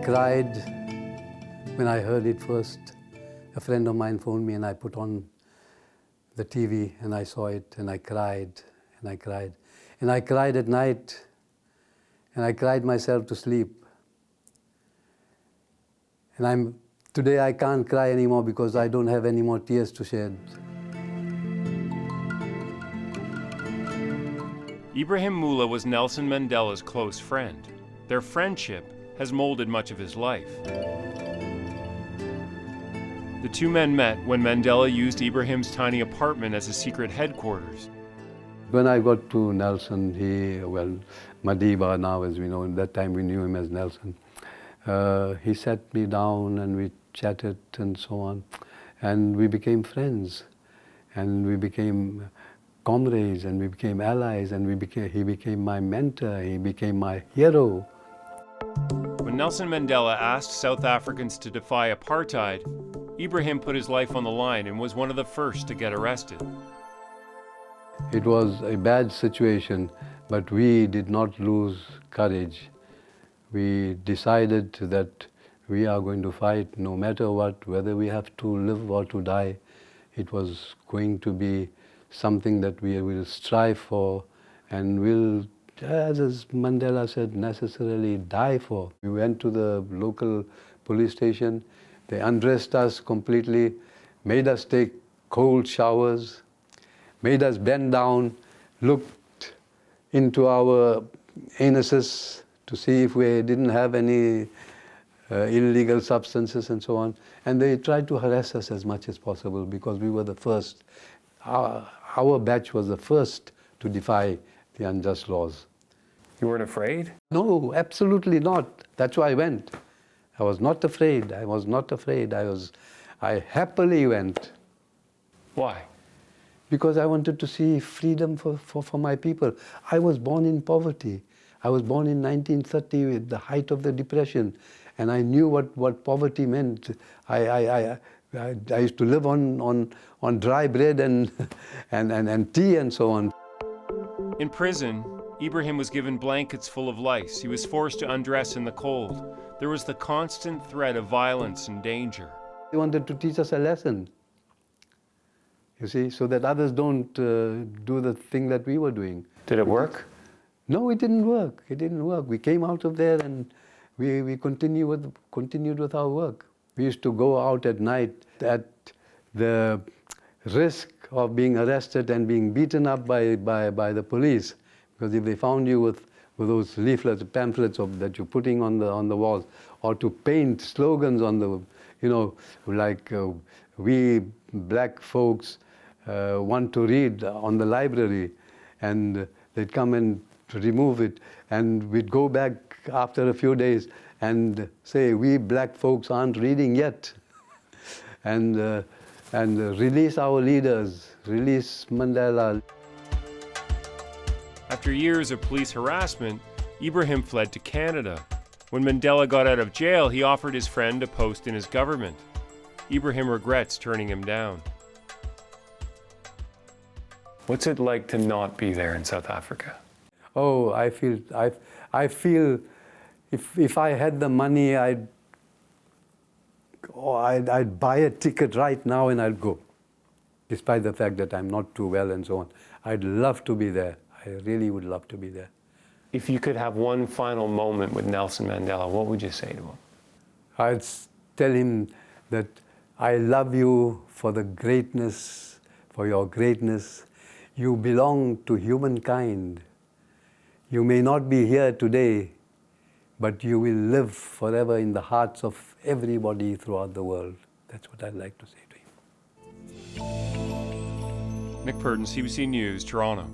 cried when I heard it first. A friend of mine phoned me and I put on the TV and I saw it and I cried and I cried. And I cried at night and I cried myself to sleep. And today I can't cry anymore because I don't have any more tears to shed. Ebrahim Moolla was Nelson Mandela's close friend. Their friendship has molded much of his life. The two men met when Mandela used Ebrahim's tiny apartment as a secret headquarters. When I got to Nelson, Madiba now as we know, at that time we knew him as Nelson. He sat me down and we chatted and so on. And we became friends. And we became comrades and we became allies and he became my mentor, he became my hero. When Nelson Mandela asked South Africans to defy apartheid, Ebrahim put his life on the line and was one of the first to get arrested. It was a bad situation, but we did not lose courage. We decided that we are going to fight no matter what, whether we have to live or to die. It was going to be something that we will strive for and will, as Mandela said, necessarily die for. We went to the local police station. They undressed us completely, made us take cold showers, made us bend down, looked into our anuses to see if we didn't have any illegal substances and so on. And they tried to harass us as much as possible because we were the first. Our batch was the first to defy the unjust laws. You weren't afraid? No, absolutely not. That's why I went. I was not afraid. I was not afraid. I happily went. Why? Because I wanted to see freedom for my people. I was born in poverty. I was born in 1930 at the height of the Depression, and I knew what poverty meant. I used to live on dry bread and tea and so on. In prison, Ebrahim was given blankets full of lice. He was forced to undress in the cold. There was the constant threat of violence and danger. He wanted to teach us a lesson, you see, so that others don't do the thing that we were doing. Did it work? No, it didn't work. It didn't work. We came out of there and we continued with our work. We used to go out at night at the risk of being arrested and being beaten up by the police. Because if they found you with those leaflets, pamphlets that you're putting on the walls, or to paint slogans on the, like we black folks want to read on the library, and they'd come and remove it, and we'd go back after a few days and say, we black folks aren't reading yet. and release our leaders, release Mandela. After years of police harassment, Ebrahim fled to Canada. When Mandela got out of jail, he offered his friend a post in his government. Ebrahim regrets turning him down. What's it like to not be there in South Africa? Oh, I feel if I had the money, I'd buy a ticket right now and I'd go. Despite the fact that I'm not too well and so on. I'd love to be there. I really would love to be there. If you could have one final moment with Nelson Mandela, what would you say to him? I'd tell him that I love you for the greatness, for your greatness. You belong to humankind. You may not be here today, but you will live forever in the hearts of everybody throughout the world. That's what I'd like to say to him. Purdon, CBC News, Toronto.